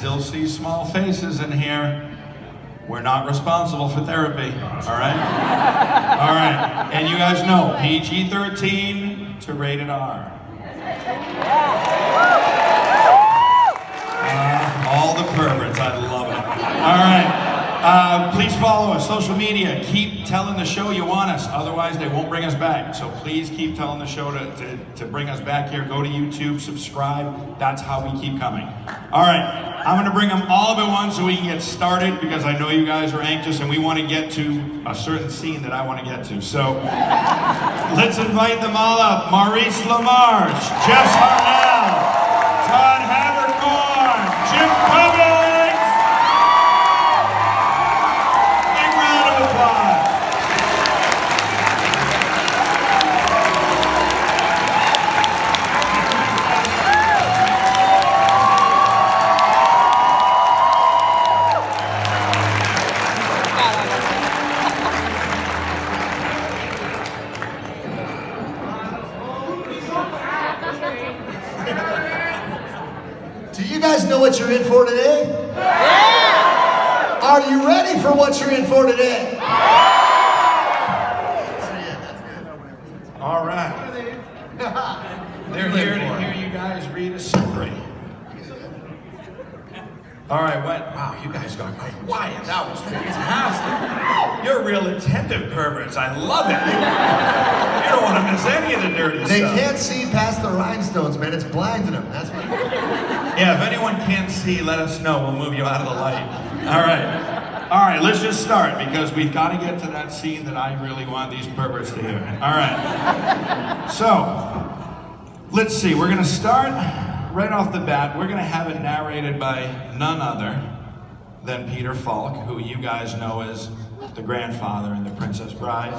still see small faces in here. We're not responsible for therapy, all right? All right, and you guys know, PG-13 to rated R. All the perverts, I love it. All right. Please follow us, social media. Keep telling the show you want us, otherwise they won't bring us back. So please keep telling the show to bring us back here. Go to YouTube, subscribe. That's how we keep coming. All right, I'm gonna bring them all up at once so we can get started because I know you guys are anxious and we want to get to a certain scene that I want to get to. So let's invite them all up. Maurice LaMarche, Jess Harnell, Todd Haberkorn, Jim Cummings. Do you guys know what you're in for today? Yeah! Are you ready for what you're in for today? Yeah! All right. They're here to hear you guys read a story. All right, what? Wow, you guys got quiet. That was fantastic. You're real attentive perverts. I love it. You don't want to miss any of the dirty They stuff. can't see past the rhinestones, man. It's blinding them. That's what. Yeah, if anyone can't see, let us know. We'll move you out of the light. All right. All right, let's just start because we've got to get to that scene that I really want these perverts to hear. All right. So, let's see. We're going to start right off the bat. We're going to have it narrated by none other than Peter Falk, who you guys know as the grandfather in The Princess Bride.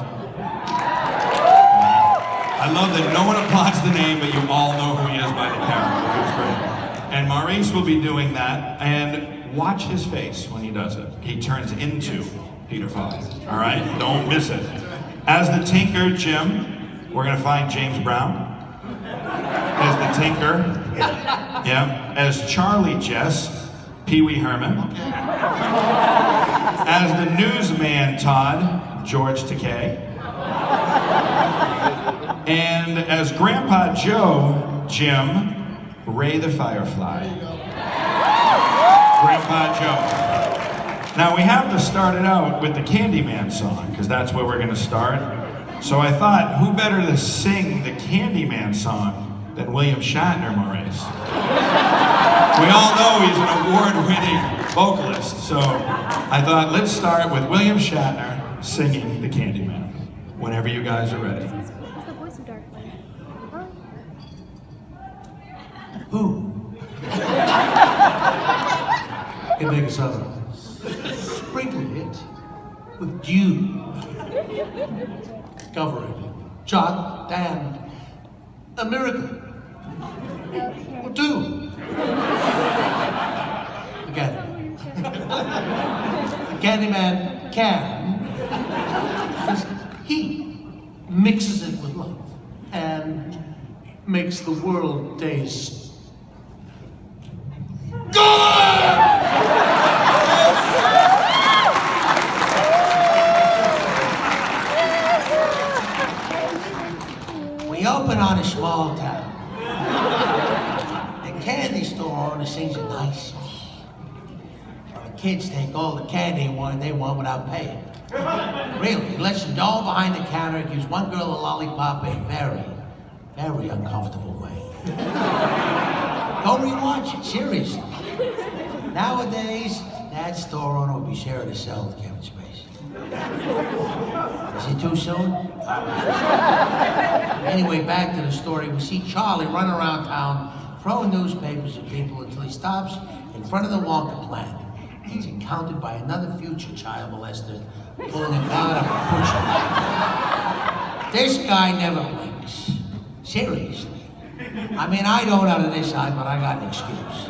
I love that no one applauds the name, but you all know who he is by the character. It's great. And Maurice will be doing that, and watch his face when he does it. He turns into Peter Falk, all right? Don't miss it. As the Tinker, Jim, we're gonna find James Brown. As the Tinker, yeah. As Charlie, Jess, Pee Wee Herman. As the newsman, Todd, George Takei. And as Grandpa Joe, Jim, Ray the Firefly. Grandpa Joe. Now we have to start it out with the Candyman song, because that's where we're going to start. So I thought, who better to sing the Candyman song than William Shatner, Maurice? We all know he's an award-winning vocalist, so I thought, let's start with William Shatner singing the Candyman, whenever you guys are ready. Who? It makes some. Sprinkle it with dew. Cover it in chocolate and a miracle. Or two. Again. The Candyman can. He mixes it with love and makes the world taste good! We open on a small town. The candy store owner sings a nice song. The kids take all the candy they want without paying. Really, he lets them all behind the counter, gives one girl a lollipop in a very, very uncomfortable way. Go rewatch it, seriously. Nowadays, that store owner will be sharing a cell with Kevin Spacey. Is it too soon? Anyway, back to the story. We see Charlie running around town, throwing newspapers at people until he stops in front of the Wonka plant. He's encountered by another future child molester pulling a gun up a pusher. This guy never blinks. Seriously. I mean, I don't out of this side, but I got an excuse.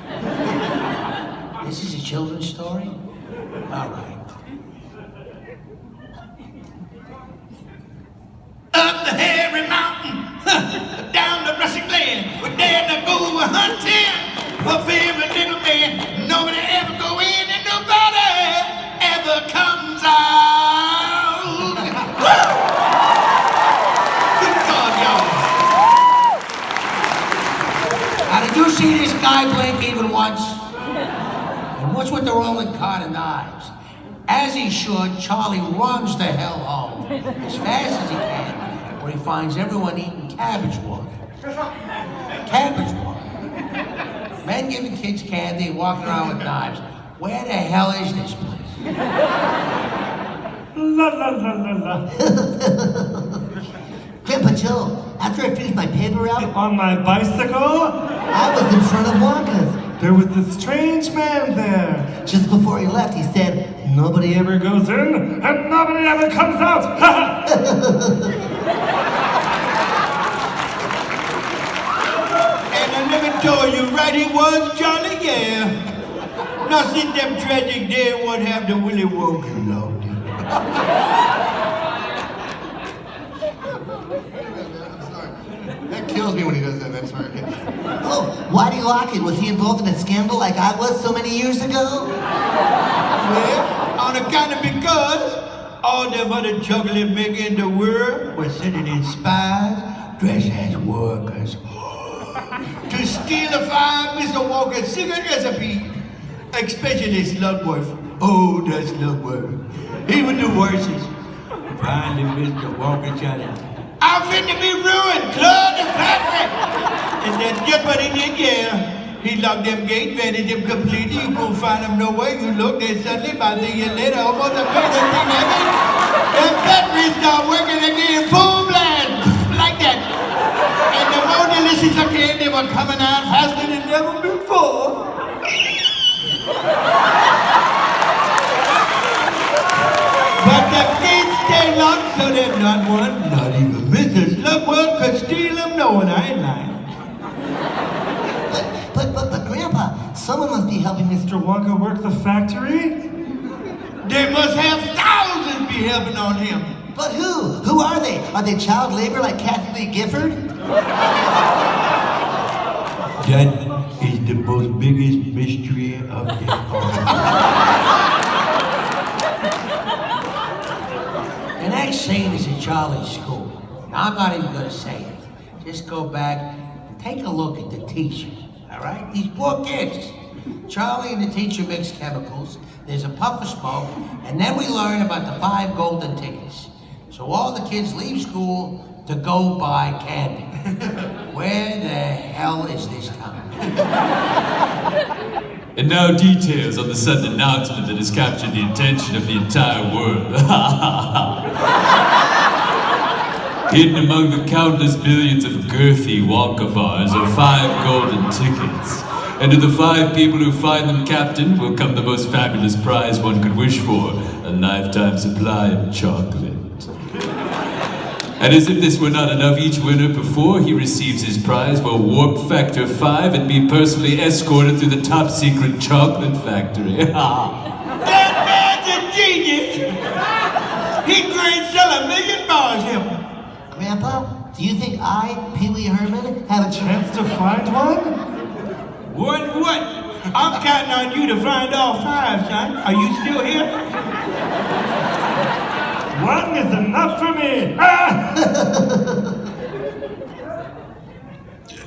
This is a children's story? All right. Up the hairy mountain, down the rusty glen, we're dared to go hunting, a favorite little man, nobody else. guy blink even once? And what's with the rolling cart of knives? As he should, Charlie runs the hell home as fast as he can, where he finds everyone eating cabbage water. Cabbage water. Men giving kids candy, walking around with knives. Where the hell is this place? La la la la la. Grandpa Joe, after I finished my paper route, On my bicycle, I was in front of Wonka's. there was this strange man there. Just before he left, he said, Nobody ever goes in, and nobody ever comes out. And I never told you, right he was, Charlie, yeah. Now since them tragic day, what happened to Willy Wonka, Lord? That kills me when he does that. That's right. oh, why do you lock it? Was he involved in a scandal like I was so many years ago? Well, on account of because all them other chocolate makers in the world were sending in spies dressed as workers to steal a fine Mr. Walker's secret recipe, especially Slugworth. Oh, that Slugworth. He was the worstest. Finally, Mr. Walker shot him. I'm fit to be ruined, close the factory! And that's just what he did, yeah. He locked them gates, vanished them completely. You couldn't find them nowhere. You looked, and suddenly, about a year later, almost a million thing happened. Them factories start working again, boom, blast, like that. And the more delicious candy were coming out faster than ever before. But the gates stay locked, so that not one, not even Mr. Slugworth could steal them. No, and I ain't lying. But Grandpa, someone must be helping Mr. Mr. Wonka work the factory? They must have thousands be helping on him. But who? Who are they? Are they child labor like Kathy Lee Gifford? That is the most biggest mystery of them all. The next scene is at Charlie's school. Now, I'm not even gonna say it. Just go back and take a look at the teacher, all right? These poor kids. Charlie and the teacher mix chemicals, there's a puff of smoke, and then we learn about the 5 golden tickets. So all the kids leave school to go buy candy. Where the hell is this town? And now details on the sudden announcement that has captured the attention of the entire world. Hidden among the countless billions of girthy Wonka bars are 5 golden tickets. And to the 5 people who find them, Captain, will come the most fabulous prize one could wish for, a lifetime supply of chocolate. And as if this were not enough, each winner, before he receives his prize, will warp factor 5 and be personally escorted through the top secret chocolate factory. That man's a genius! He could sell 1 million bars him. Grandpa, do you think I, Pee Wee Herman, have a chance? Chance to find one? What? I'm counting on you to find all 5, son. Are you still here? One is enough for me.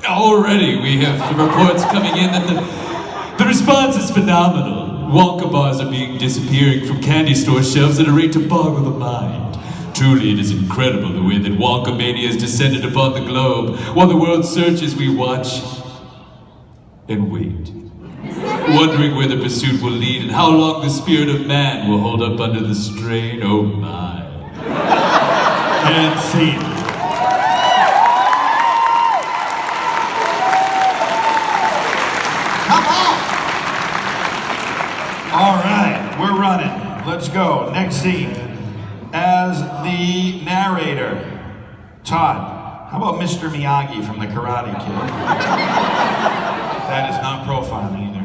Already we have reports coming in that the response is phenomenal. Wonka bars are disappearing from candy store shelves at a rate to boggle the mind. Truly, it is incredible the way that Wonka mania has descended upon the globe. While the world searches, we watch and wait, wondering where the pursuit will lead and how long the spirit of man will hold up under the strain. Oh my. And scene. Come on! All right, we're running. Let's go. Next scene. As the narrator, Todd, how about Mr. Miyagi from the Karate Kid? That is not profiling either.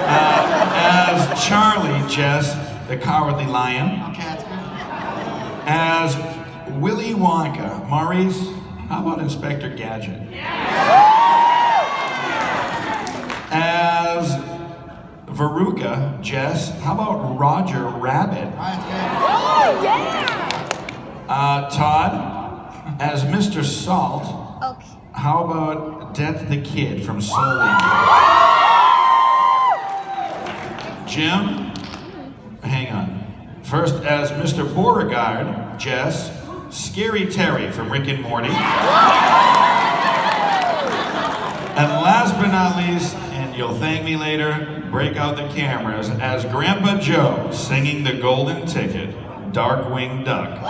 As Charlie, Jess, the Cowardly Lion. Okay, that's good. As Willy Wonka, Maurice, how about Inspector Gadget? As Veruca, Jess, how about Roger Rabbit? That's Todd, as Mr. Salt, Okay. how about Death the Kid from Soul Eater? Jim, hang on. First, as Mr. Beauregard, Jess, Scary Terry from Rick and Morty. And last but not least, and you'll thank me later, break out the cameras, as Grandpa Joe singing the golden ticket, Darkwing Duck.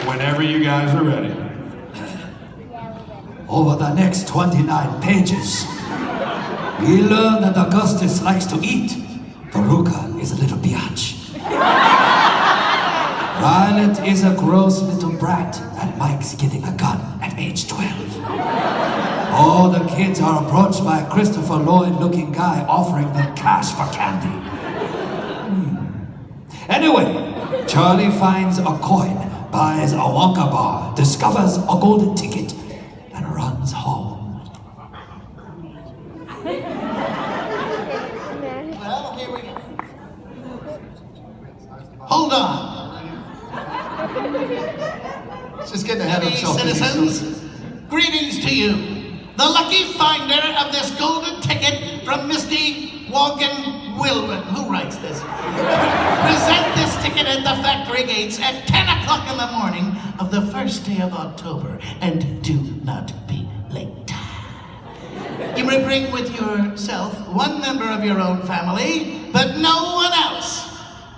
Whenever you guys are ready. Over the next 29 pages, we learn that Augustus likes to eat. Veruca is a little biatch. Violet is a gross little brat, and Mike's getting a gun at age 12. All the kids are approached by a Christopher Lloyd-looking guy offering them cash for candy. Anyway, Charlie finds a coin, buys a Wonka bar, discovers a golden ticket, and runs home. Well, here we go. Hold on. He's just getting ahead of himself. Citizens, greetings to you. The lucky finder of this golden ticket from Misty Wogan Wilbur. Who writes this? Present this ticket at the factory gates at 10 o'clock in the morning of the first day of October, and do not be late. You may bring with yourself one member of your own family, but no one else.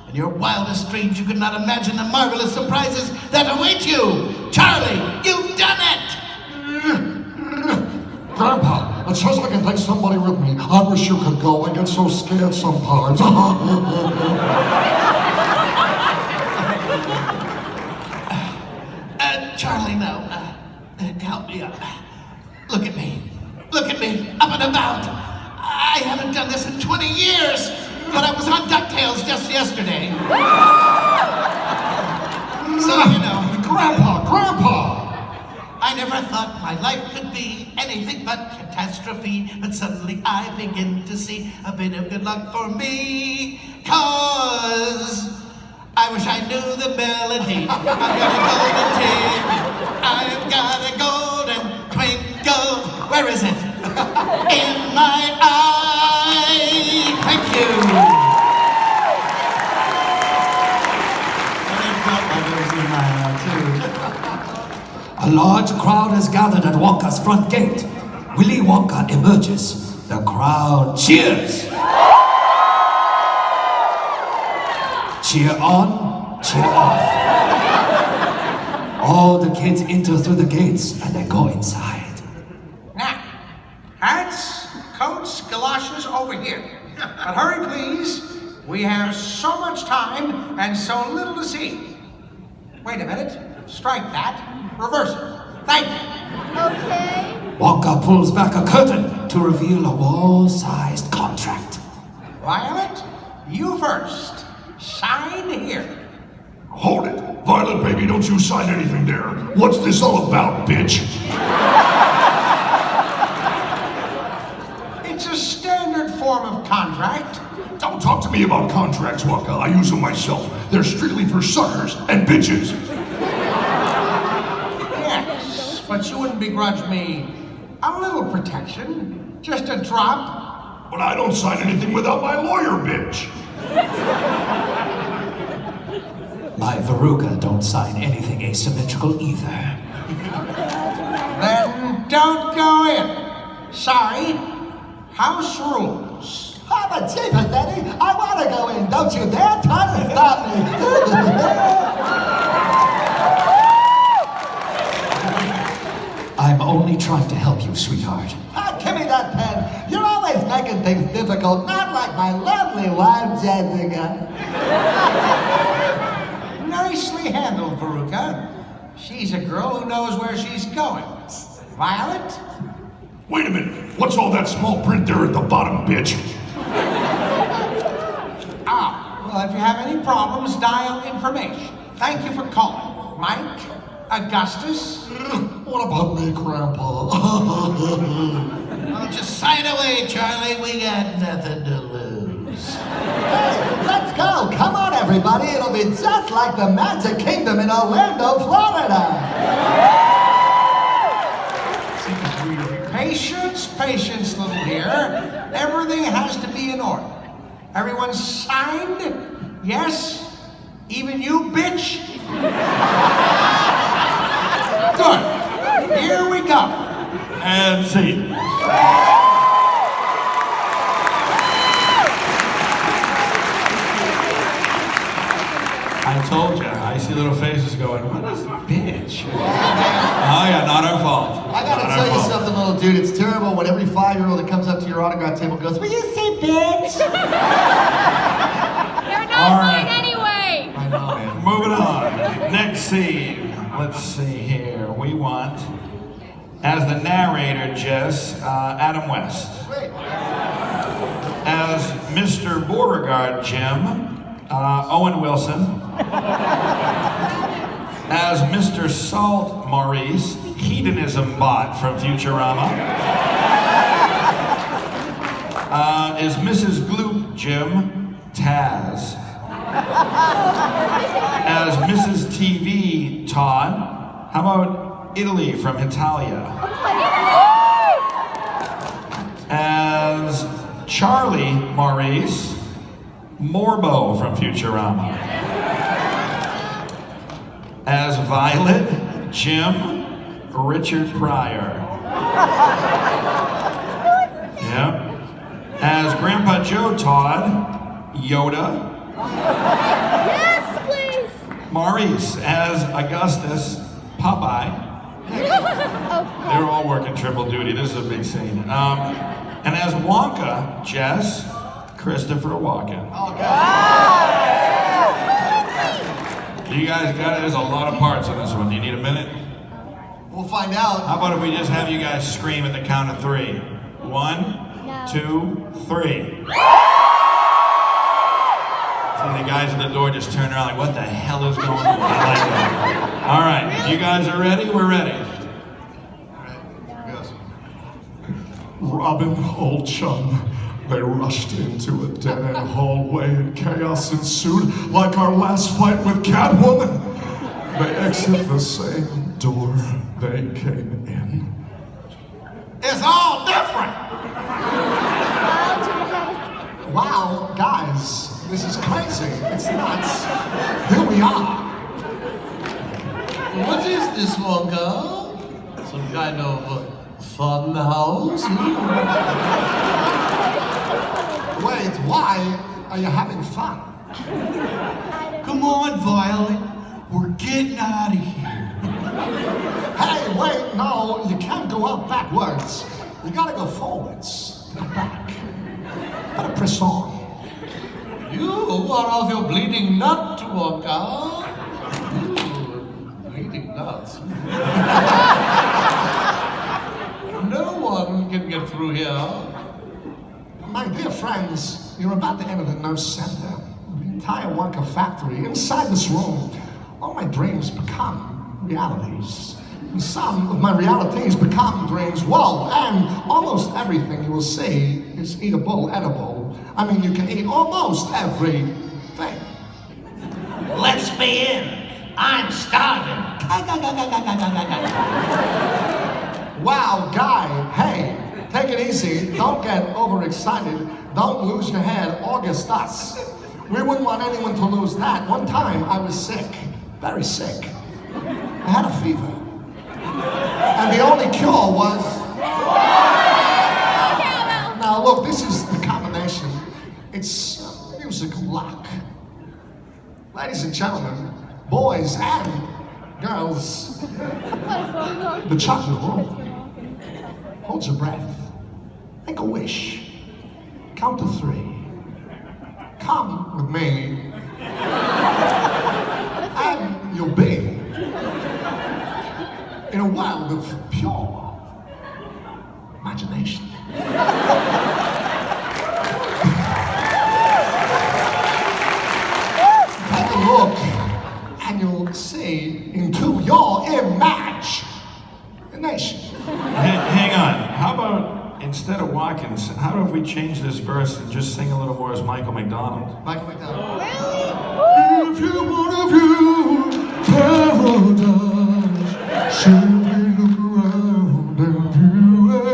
In your wildest dreams, you could not imagine the marvelous surprises that await you. Charlie, you've done it! Grandpa, it says I can take somebody with me. I wish you could go. I get so scared sometimes. Charlie, now, help me up. Look at me. Look at me, up and about. I haven't done this in 20 years, but I was on DuckTales just yesterday. So, you know. Grandpa! I never thought my life could be anything but catastrophe, but suddenly I begin to see a bit of good luck for me. 'Cause I wish I knew the melody. I've got a golden ticket. I've got a golden twinkle. Where is it? In my eye. Thank you. I felt like it was in my eye, too. A large crowd has gathered at Wonka's front gate. Willy Wonka emerges. The crowd cheers. Cheer on, cheer off. All the kids enter through the gates and they go inside. Now, hats, coats, galoshes over here. But hurry, please. We have so much time and so little to see. Wait a minute. Strike that. Reverse it. Thank you. Okay. Wonka pulls back a curtain to reveal a wall-sized contract. Violet, you first. Sign here. Hold it. Violet, baby, don't you sign anything there. What's this all about, bitch? It's a standard form of contract. Don't talk to me about contracts, Wonka. I use them myself. They're strictly for suckers and bitches. Yes, but you wouldn't begrudge me a little protection. Just a drop. But I don't sign anything without my lawyer, bitch. My Veruca don't sign anything asymmetrical either. Then don't go in. Sorry. House rules. I'm a cheapest, Eddie. I want to go in. Don't you dare try to stop me. I'm only trying to help you, sweetheart. Ah, give me that pen. You're always making things difficult, not like my lovely wife, Jessica. Nicely handled, Veruca. She's a girl who knows where she's going. Violet? Wait a minute. What's all that small print there at the bottom, bitch? Well, if you have any problems, dial information. Thank you for calling. Mike? Augustus? What about me, Grandpa? Oh, just sign away, Charlie. We got nothing to lose. Hey, let's go. Come on, everybody. It'll be just like the Magic Kingdom in Orlando, Florida. Seems weird. Patience, patience, little dear. Everything has to be in order. Everyone's signed? Yes? Even you, bitch? Good. Here we go. And see. I told you, I see little faces going, what is the bitch? Oh yeah, not our fault. I gotta Not tell our you fault. something, little dude. It's terrible when every 5-year-old that comes up to your autograph table goes, "Will you say bitch?" They're not All mine right. anyway. I know, man. Moving on. Next scene. Let's see here. We want, as the narrator, Jess, Adam West. Wait. As Mr. Beauregard, Jim, Owen Wilson. As Mr. Salt, Maurice, Hedonism Bot from Futurama. Is Mrs. Gloop, Jim, Taz. As Mrs. TV, Todd. How about Italy from Italia? As Charlie, Maurice, Morbo from Futurama. As Violet, Jim, Richard Pryor. Yep. As Grandpa Joe, Todd, Yoda. Yes, please. Maurice as Augustus, Popeye. They're all working triple duty. This is a big scene. And as Wonka, Jess, Christopher Walken. Oh, God. You guys got it? There's a lot of parts in this one. Do you need a minute? We'll find out. How about if we just have you guys scream at the count of 3? 1, 2, 3. See the guys at the door just turn around like, what the hell is going on? I like that. All right, if you guys are ready, we're ready. Robin, old chum. They rushed into a dead-end hallway and chaos ensued like our last fight with Catwoman. They exit the same door they came in. It's all different. Wow, guys, this is crazy. It's nuts. Here we are. What is this, Wonka? Some kind of fun house? Wait, why are you having fun? Come on, Violet. We're getting out of here. Hey, wait, no, you can't go out backwards. You gotta go forwards. Go back. Gotta press on. You are of your bleeding nut, Wonka. Bleeding nuts. No one can get through here. My dear friends, you're about to enter the nerve center. The entire Wonka factory. Inside this room, all my dreams become realities. And some of my realities become dreams. Whoa, and almost everything you will see is eatable, edible. I mean, you can eat almost everything. Let's be in. I'm starving. Wow, guy, hey, take it easy. Don't get overexcited. Don't lose your head. Augustus. We wouldn't want anyone to lose that. One time I was sick, very sick. I had a fever. And the only cure was... Now look, this is the combination. It's musical luck. Ladies and gentlemen, boys and girls, the chocolate room. Hold your breath. Make a wish. Count to 3. Come with me. And you'll be in a world of pure imagination. Take a look and you'll see into your imagination. Hang on. How about, instead of Watkins, how about if we change this verse and just sing a little more as Michael McDonald? Michael McDonald. If you wanna view paradise, simply look around and view it.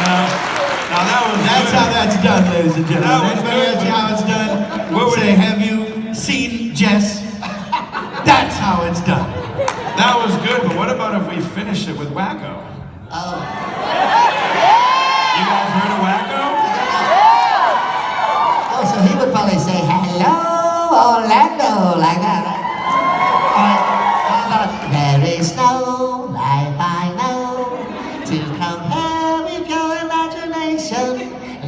Now that was That's good. how that's done, ladies and gentlemen. That was Anybody good, else see but- how it's done? What would Say, it- have you seen Jess? That's how it's done. That was good, but what about if we finished it with Wacko? Oh, You guys heard of Wacko? oh, so he would probably say, hello, Orlando, like that, right? All right, how about, there is no life I know to compare with your imagination.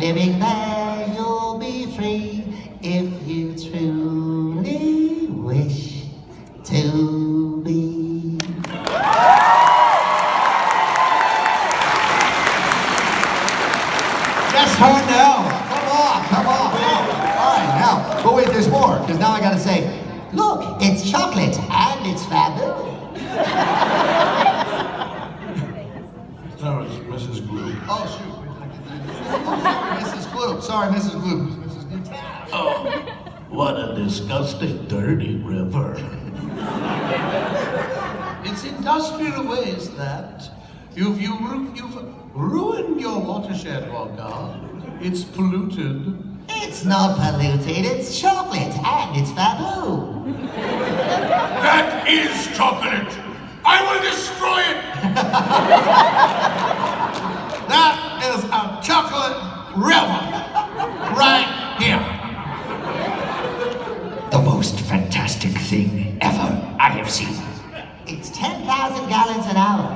Living there, you'll be free if you truly wish to be. Jess Harnell. Come on. All right, now, but wait, there's more, because now I gotta say, look, it's chocolate and it's fabulous. No, it's Mrs. Glue. Oh, shoot. Mrs. Gloop. Sorry, Mrs. Gloop. Mrs. Gloop. Oh, what a disgusting, dirty river. It's industrial waste that. You've ruined your watershed, Wonka. It's polluted. It's not polluted, it's chocolate and it's faboo. That is chocolate. I will destroy it. That is a chocolate river right here. The most fantastic thing ever I have seen. It's 10,000 gallons an hour.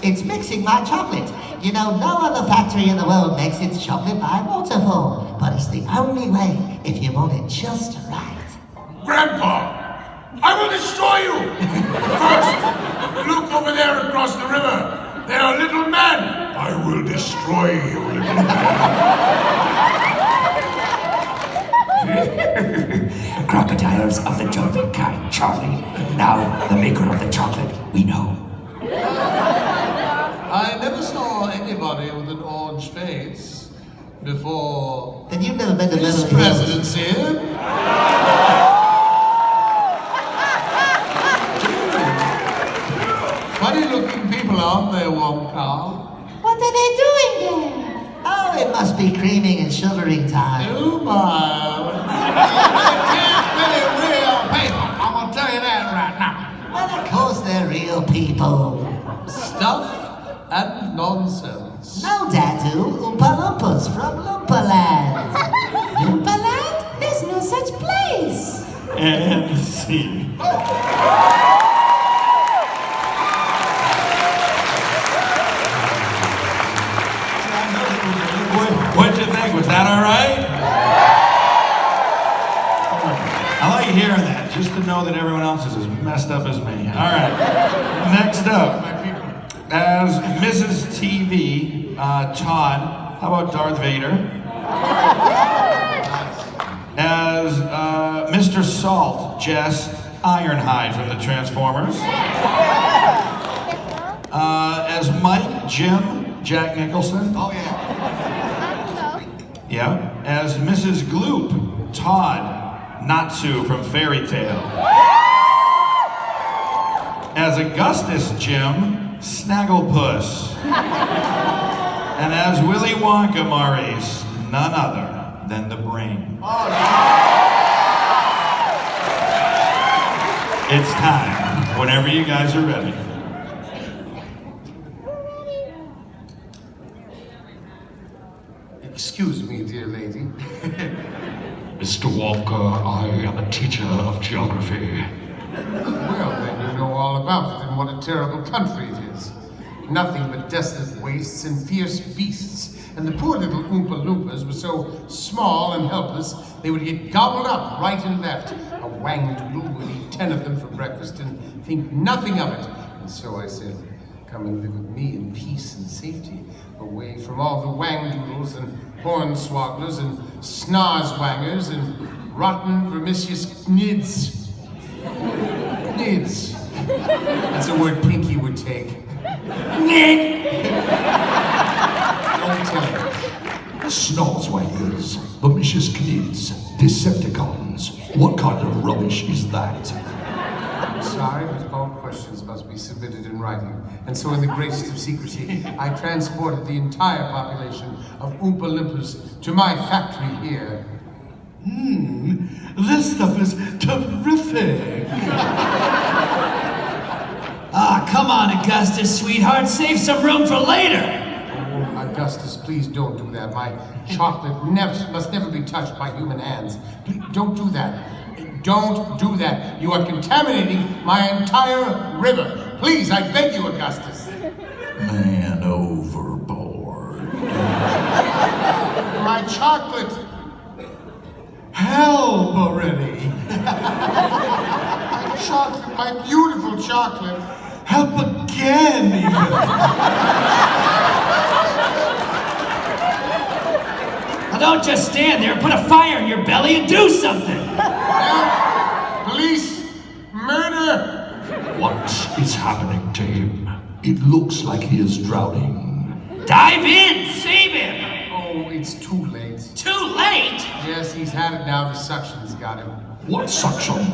It's mixing my chocolate. You know, no other factory in the world makes its chocolate by waterfall. But it's the only way if you want it just right. Grandpa, I will destroy you. First, look over there across the river. There are little men. I will destroy you, little men. Crocodiles of the jumping kind, Charlie. Now, the maker of the chocolate, we know. I never saw anybody with an orange face before Then you've never been to this Beverly Hills. presidency. Funny looking people, aren't they, Wonka? What are they doing there? Oh, it must be creaming and sugaring time. Oh my. They can't really real people. I'm gonna tell you that right now. Well, of course they're real people. Stuff and nonsense. No, Dadu, Oompa Loompas from Loompaland. Loompaland? There's no such place. And scene. What'd you think? Was that all right? I like hearing that, just to know that everyone else is as messed up as me. All right. Next up, as Mrs. TV, Todd. How about Darth Vader? As Mr. Salt, Jess Ironhide from the Transformers. As Mike, Jim, Jack Nicholson. Oh, yeah. Yeah. As Mrs. Gloop, Todd, Natsu from Fairy Tale. As Augustus, Jim, Snagglepuss. And as Willy Wonka, Maurice, none other than the brain. It's time, whenever you guys are ready. Excuse me, dear lady. Mr. Wonka, I am a teacher of geography. Well, then you know all about it and what a terrible country it is. Nothing but desolate wastes and fierce beasts. And the poor little Oompa Loompas were so small and helpless, they would get gobbled up right and left. A wang-doodle would eat 10 of them for breakfast and think nothing of it. And so I said, come and live with me in peace and safety, away from all the wang-doodles and hornswogglers and snarswangers and rotten, promiscuous knids. Knids. That's a word Pinky would take. Knid! Don't tell him. Snozzwangers, vicious kids, Decepticons. What kind of rubbish is that? I'm sorry, but all questions must be submitted in writing. And so in the graces of secrecy, I transported the entire population of Oompa Loompas to my factory here. This stuff is terrific. Ah, come on, Augustus, sweetheart. Save some room for later. Oh, Augustus, please don't do that. My chocolate must never be touched by human hands. Please, don't do that. Don't do that. You are contaminating my entire river. Please, I beg you, Augustus. Man overboard. My chocolate. Help already. My chocolate, my beautiful chocolate. Help again, even. Now don't just stand there. Put a fire in your belly and do something. Help! Police! Murder! What is happening to him? It looks like he is drowning. Dive in. Save him. Oh, it's too late. Too late. Yes, he's had it now. The suction's got him. What suction?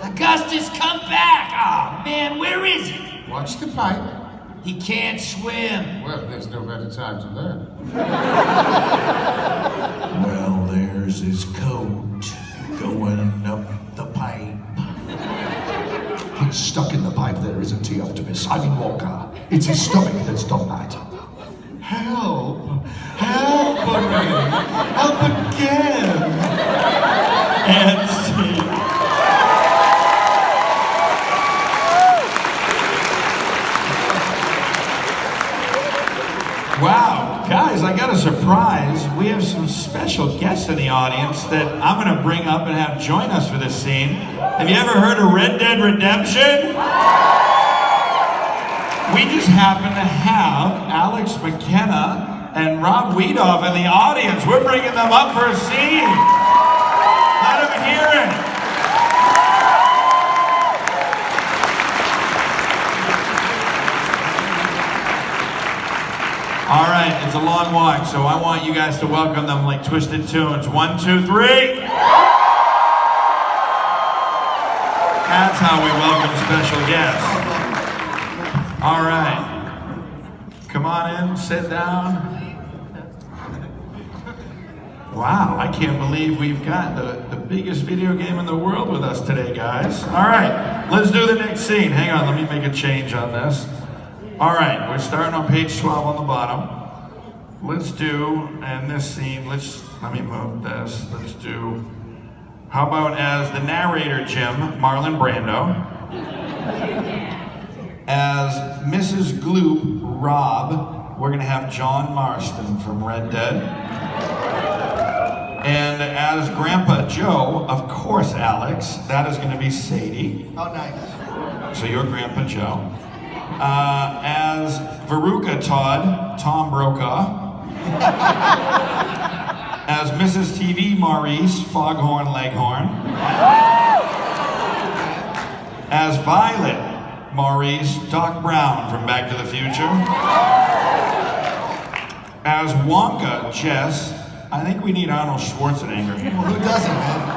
Augustus, come back. Oh, man, where is he? Watch the pipe. He can't swim. Well, there's no better time to learn. Well, there's his coat going up the pipe. He's stuck in the pipe there, isn't he, Optimus? I mean, Wonka. It's his stomach that's done that. Help! Help already! Help again! And see. Wow, guys, I got a surprise. We have some special guests in the audience that I'm going to bring up and have join us for this scene. Have you ever heard of Red Dead Redemption? We just happen to have Alex McKenna and Rob Weedoff in the audience. We're bringing them up for a scene. Let them hear it. All right, it's a long walk, so I want you guys to welcome them like Twisted Toonz. 1, 2, 3. That's how we welcome special guests. All right. Come on in, sit down. Wow, I can't believe we've got the biggest video game in the world with us today, guys. All right, let's do the next scene. Hang on, let me make a change on this. All right, we're starting on page 12 on the bottom. Let's do, and this scene, let me move this. Let's do, how about as the narrator, Jim, Marlon Brando. As Mrs. Gloop, Rob, we're gonna have John Marston from Red Dead. And as Grandpa Joe, of course, Alex, that is gonna be Sadie. Oh, nice. So you're Grandpa Joe. As Veruca Todd, Tom Brokaw. As Mrs. TV, Maurice, Foghorn Leghorn. As Violet, Maurice, Doc Brown from Back to the Future. As Wonka, Jess, I think we need Arnold Schwarzenegger. Well, who doesn't, man?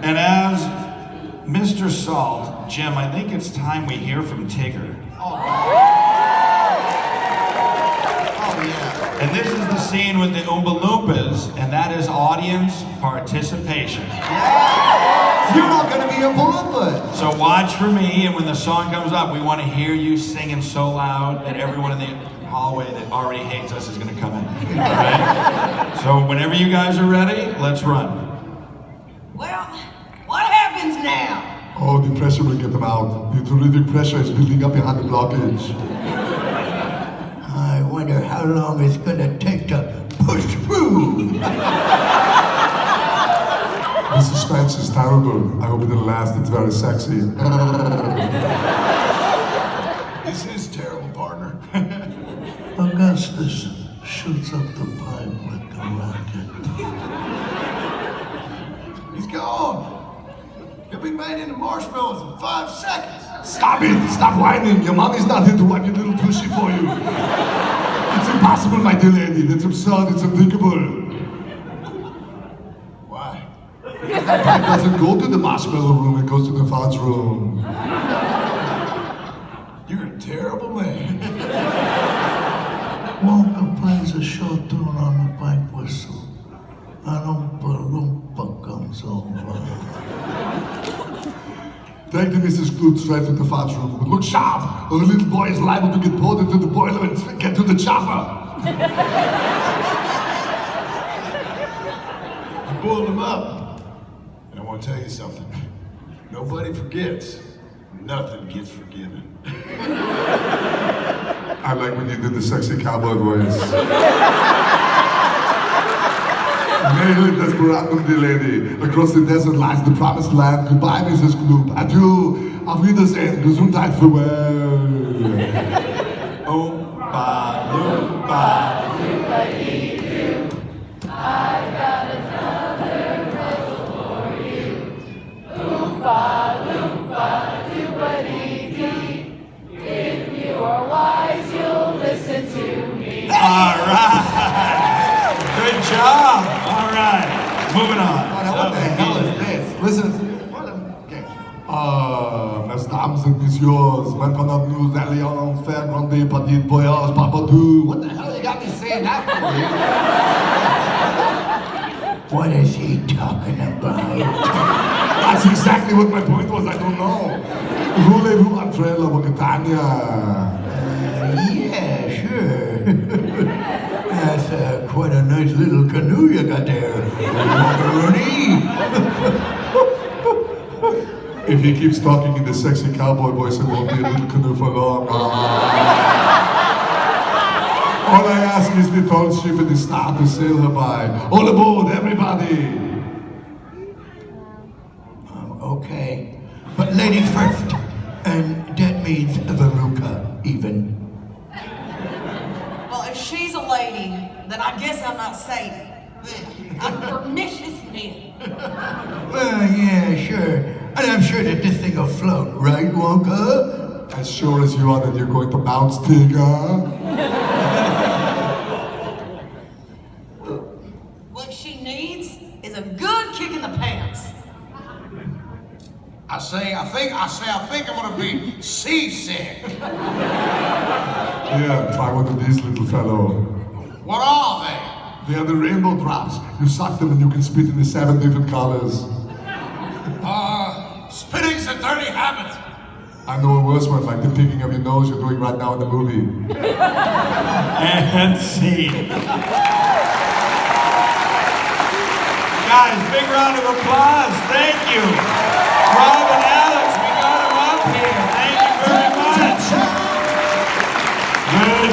And as Mr. Salt, Jim, I think it's time we hear from Tigger. Oh, yeah. And this is the scene with the Oompa Loompas, and that is audience participation. You're not going to be a Oompa. So watch for me, and when the song comes up, we want to hear you singing so loud that everyone in the hallway that already hates us is going to come in. All right? So whenever you guys are ready, let's run. Well, what happens now? Oh, the pressure will get them out. The terrific pressure is building up behind the blockage. I wonder how long it's going to take to push through. The suspense is terrible. I hope it didn't last. It's very sexy. This is terrible, partner. Augustus shoots up the pipe with the rocket. He's gone. He'll be made into marshmallows in 5 seconds. Stop it! Stop whining! Your mommy's not here to wipe your little tushy for you. It's impossible, my dear lady. It's absurd. It's unthinkable. Why? That pipe doesn't go to the marshmallow room, it goes to the fudge room. You're a terrible man. Wonka plays a short tune on the pipe whistle. An Oompa Loompa comes over. Take the Mrs. Glute straight to the fudge room, but look sharp, or the little boy is liable to get pulled into the boiler and get to the chopper. You boiled him up. And I want to tell you something. Nobody forgets. Nothing gets forgiven. I like when you did the sexy cowboy voice. Nehli desperately, the lady. Across the desert lies the promised land. Goodbye, Mrs. Gloop. Adieu. Auf Wiedersehen. Gesundheit farewell. Oompa Loompa. All right. Good job. All right. Moving on. What the hell is this? Listen. Okay. Mesdames et messieurs, maintenant nous allons faire grandir petit voyage Papadou. What the hell you got me saying that for? What is he talking about? That's exactly what my point was, I don't know. Voulez-vous entrer la Bretagne? Yeah, sure. That's quite a nice little canoe you got there, Macaroni. If he keeps talking in the sexy cowboy voice, it won't be a little canoe for long. All I ask is the tall ship and the star to sail her by. All aboard, everybody! Okay, but ladies first, and that means Veruca, even. Well, if she's a lady, then I guess I'm not Sadie. I'm pernicious men. Well, yeah, sure. And I'm sure that this thing will float, right, Wonka? As sure as you are that you're going to bounce, Tigger. What she needs is a good kick in the pants. I think I'm gonna be seasick. Yeah, try one of these, little fellow. What are they? They are the rainbow drops. You suck them and you can spit in the 7 different colors. Spitting's a dirty habit. I know a worse one, like the picking of your nose you're doing right now in the movie. And scene. Guys, big round of applause. Thank you. Rob and Alex, we got them up here. Thank you very much.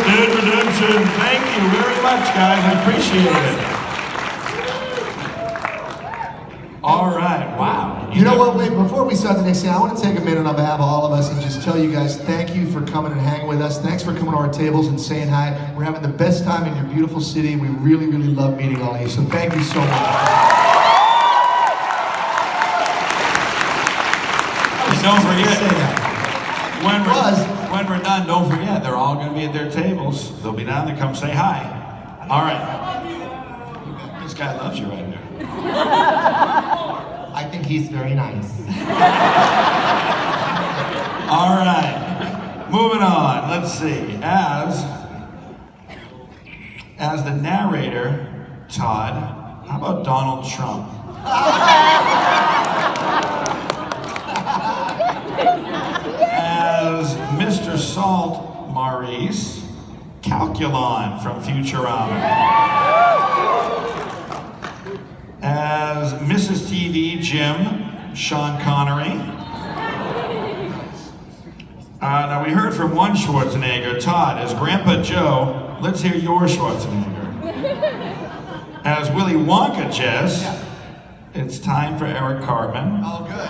Good redemption. Thank you very much, guys. I appreciate it. All right, wow. You know what, wait, before we start the next thing, I want to take a minute on behalf of all of us and just tell you guys thank you for coming and hanging with us. Thanks for coming to our tables and saying hi. We're having the best time in your beautiful city. We really, really love meeting all of you, so thank you so much. Don't forget, when we're done, don't forget, they're all going to be at their tables. They'll be down there, come say hi. All right. This guy loves you right here. I think he's very nice. All right. Moving on. Let's see. As the narrator, Todd, how about Donald Trump? As Mr. Salt, Maurice, Calculon from Futurama. As Mrs. TV, Jim, Sean Connery. Now we heard from one Schwarzenegger, Todd. As Grandpa Joe, let's hear your Schwarzenegger. As Willy Wonka, Jess, it's time for Eric Cartman. Oh, good.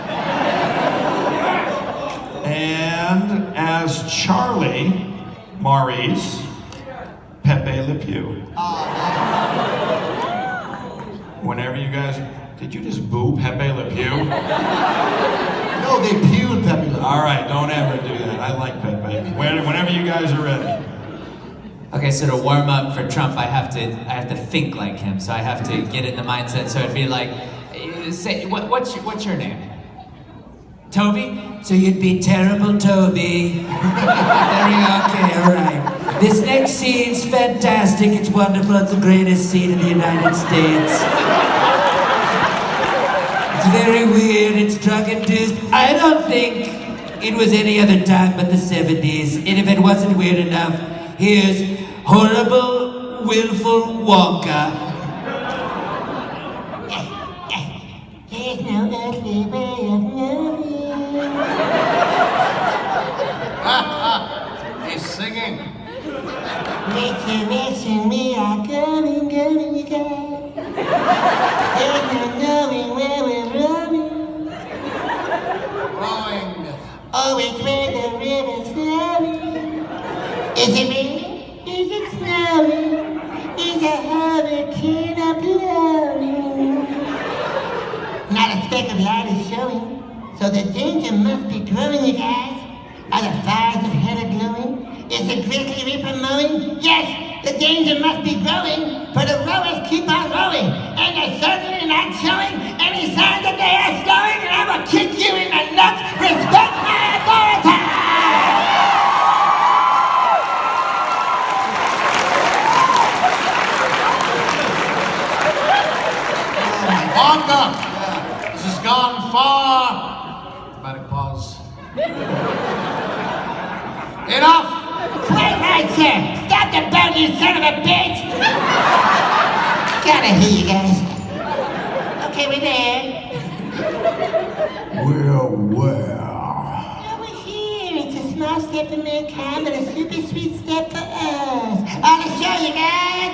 And as Charlie, Maurice, Pepe Le Pew. Whenever you guys, did you just boo Pepe Le Pew? No, they pewed Pepe Le Pew. All right, don't ever do that. I like Pepe. Whenever you guys are ready. Okay, so to warm up for Trump, I have to think like him. So I have to get in the mindset. So it'd be like, What's your name? Toby? So you'd be terrible Toby. Okay, alright. This next scene's fantastic, it's wonderful, it's the greatest scene in the United States. It's very weird, it's drug-induced. I don't think it was any other time but the 70s. And if it wasn't weird enough, here's horrible, willful Wonka. There's no earthly way of knowing. He's singing. Which direction we are going, you guys. There's no knowing where we're running. Rowing. Oh, it's where the river's flowing. Is it raining? Is it snowing? Is a hurricane a blowing? Not a speck of light is showing, so the danger must be growing, you guys. Are the fires of hell glowing? Is the grizzly reaper mowing? Yes, the danger must be growing, for the rowers keep on rowing, and they're certainly not showing any signs that they are slowing, and I will kick you in the nuts. Respect my authority! Wonka! This has gone far. Dramatic pause. Enough! Quite right, sir. Stop the boat, you son of a bitch! Gotta hear you guys. Okay, we're there. Well. Oh, we're here. It's a small step for mankind, but a super sweet step for us. On the show, you guys.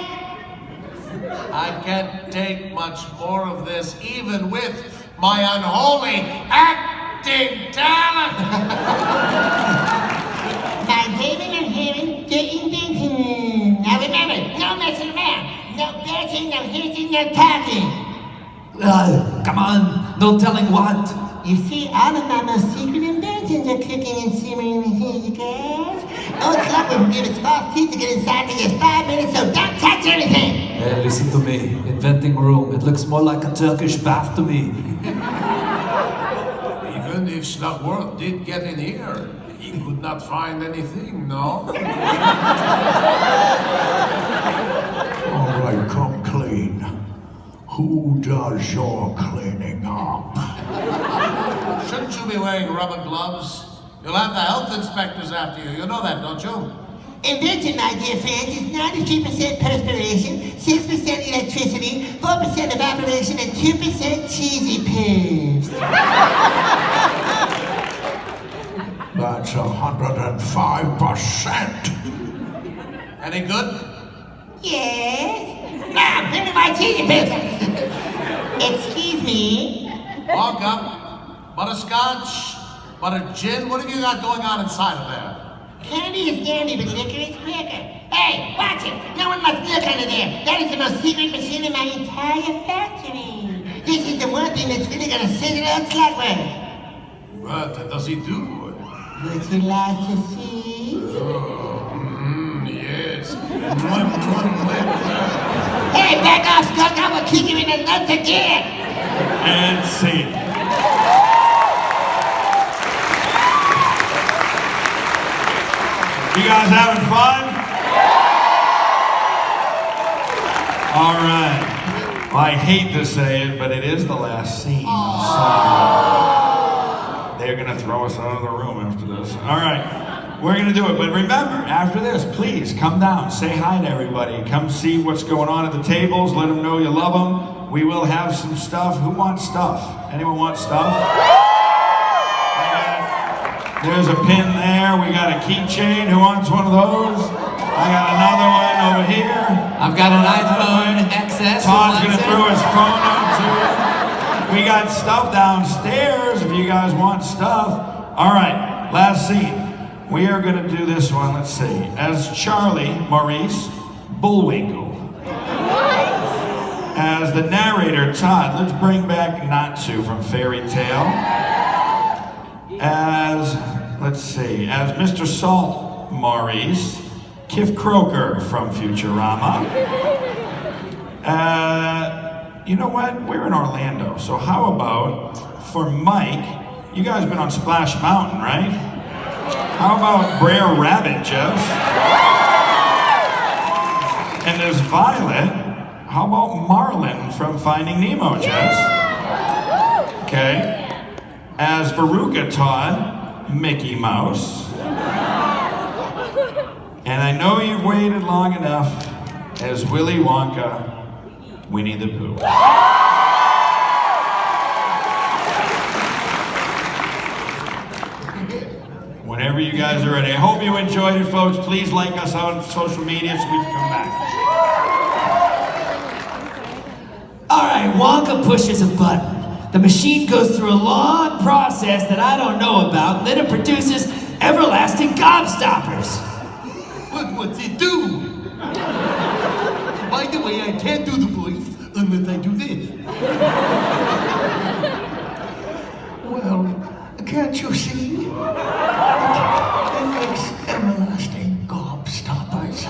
I can't take much more of this, even with my unholy acting talent. By waving and hearing, you're inventing. Now remember, no messing around. No bitching, no hissing, no talking. Come on, no telling what. You see, all of my most secret inventions are cooking and simmering here, you guys. Old Club will give its false teeth to get inside for just 5 minutes, so don't touch anything. Hey, listen to me. Inventing room. It looks more like a Turkish bath to me. Even if Slugworth did get in here, he could not find anything, no? All right, come clean. Who does your cleaning up? Shouldn't you be wearing rubber gloves? You'll have the health inspectors after you. You know that, don't you? Invention, my dear friends, is 93% perspiration, 6% electricity, 4% evaporation, and 2% cheesy pigs. That's 105%. Any good? Yes? Now, bring me my cheesy pigs. Excuse me? Wonka, butterscotch, butter gin. What have you got going on inside of there? Candy is candy, but liquor is quicker. Hey, watch it! No one must look under there. That is the most secret machine in my entire factory. This is the one thing that's really gonna sizzle out Slugworth. What does he do? Would you like to see? Yes. Hey, back off, skunk! I will kick you in the nuts again! And see. You guys having fun? All right. Well, I hate to say it, but it is the last scene. I'm sorry. They're gonna throw us out of the room after this. All right. We're gonna do it, but remember, after this, please come down, say hi to everybody, come see what's going on at the tables, let them know you love them. We will have some stuff. Who wants stuff? Anyone want stuff? There's a pin there. We got a keychain. Who wants one of those? I got another one over here. I've got an iPhone XS. Todd's gonna throw his phone out too. We got stuff downstairs if you guys want stuff. All right, last scene. We are gonna do this one. Let's see. As Charlie, Maurice, Bullwinkle. As the narrator, Todd, let's bring back Natsu from Fairy Tale. As, let's see, as Mr. Salt, Maurice, Kif Kroker from Futurama. you know what? We're in Orlando, so how about for Mike, you guys been on Splash Mountain, right? How about Brer Rabbit, Jess? And there's Violet. How about Marlin from Finding Nemo, Jess? Okay. As Veruca, Todd, Mickey Mouse. And I know you've waited long enough as Willy Wonka, Winnie the Pooh. Whenever you guys are ready. I hope you enjoyed it, folks. Please like us on social media so we can come back. All right, Wonka pushes a button. The machine goes through a long process that I don't know about, and then it produces everlasting gobstoppers. But what's it do? By the way, I can't do the voice unless I do this. Well, can't you see? It makes everlasting gobstoppers.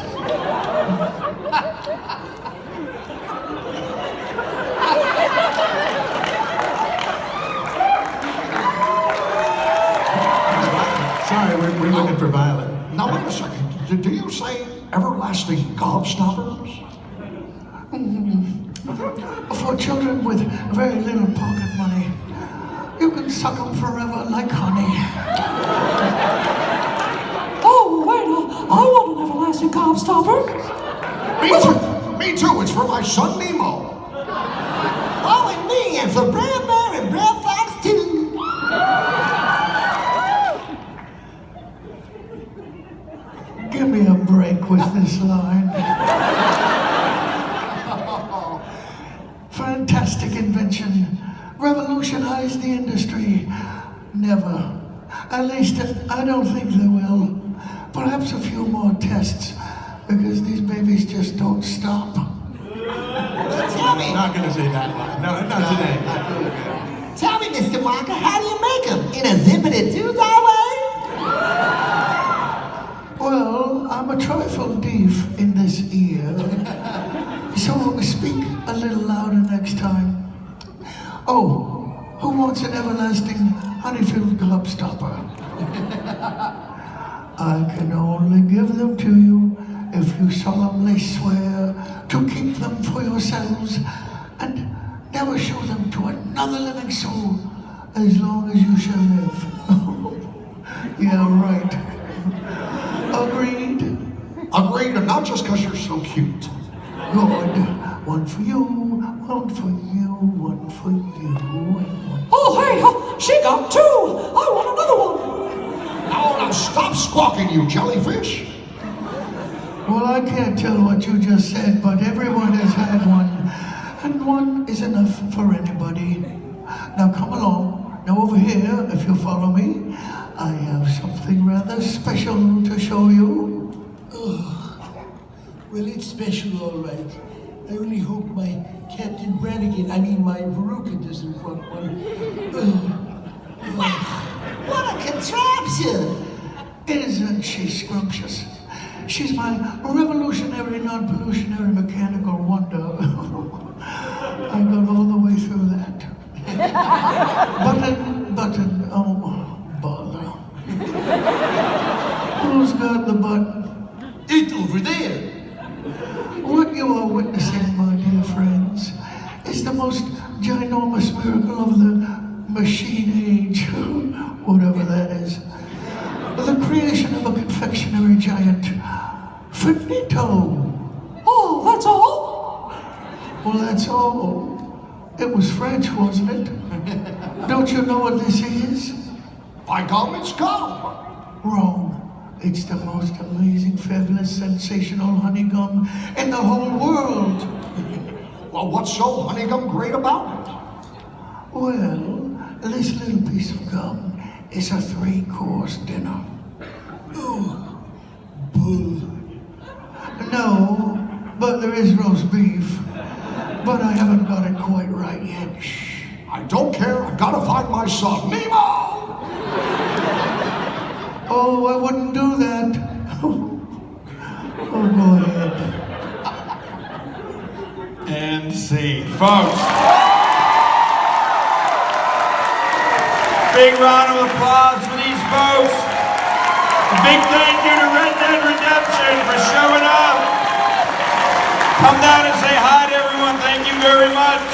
Sorry, we're looking for Violet. Now, wait a second. Do you say everlasting gobstoppers? For children with very little pocket money, you can suck them forever like honey. Oh, wait, I want an everlasting gobstopper. Me too. It's for my son Nemo. Oh, and me, and for Brer Bear and Brer Fox too. Give me a break with this line. Fantastic invention. Revolutionized the industry. Never. At least I don't think they will. Perhaps a few more tests, because these babies just don't stop. Tell me. Not gonna say that line. No, not today. Tell me, Mr. Wonka, how do you make them? In a zippity-doo-dah way? Well, I'm a trifle deaf in this ear, so speak a little louder next time. Oh, who wants an everlasting honey-filled gobstopper? I can only give them to you if you solemnly swear to keep them for yourselves and never show them to another living soul as long as you shall live. Yeah, right. Agreed? Agreed, and not just because you're so cute. Good. One for you, one for you, one for you, and one. Oh, hey, she got two. I want another one. Now stop squawking, you jellyfish. Well, I can't tell what you just said, but everyone has had one, and one is enough for anybody. Now come along. Now over here, if you follow me, I have something rather special to show you. Well, it's special, all right. I only hope my Captain Brannigan, my Veruca doesn't want one. Wow, what a contraption! Isn't she scrumptious? She's my revolutionary, non-pollutionary mechanical wonder. I got all the way through that. Button, oh, bother. Who's got the button? It's over there. What you are witnessing, my dear friends, is the most ginormous miracle of the machine age, whatever that is. The creation of a confectionery giant, Finito. Oh, that's all? Well, that's all. It was French, wasn't it? Don't you know what this is? By gum, it's gum. Wrong. It's the most amazing, fabulous, sensational honeycomb in the whole world. Well, what's so honeycomb great about it? Well, this little piece of gum is a 3-course dinner. Oh, bull. No, but there is roast beef. But I haven't got it quite right yet. Shh. I don't care. I've got to find my son, Nemo! Oh, I wouldn't do that. Oh, go ahead. And safe. folks. Big round of applause for these folks. A big thank you to Red Dead Redemption for showing up. Come down and say hi to everyone. Thank you very much.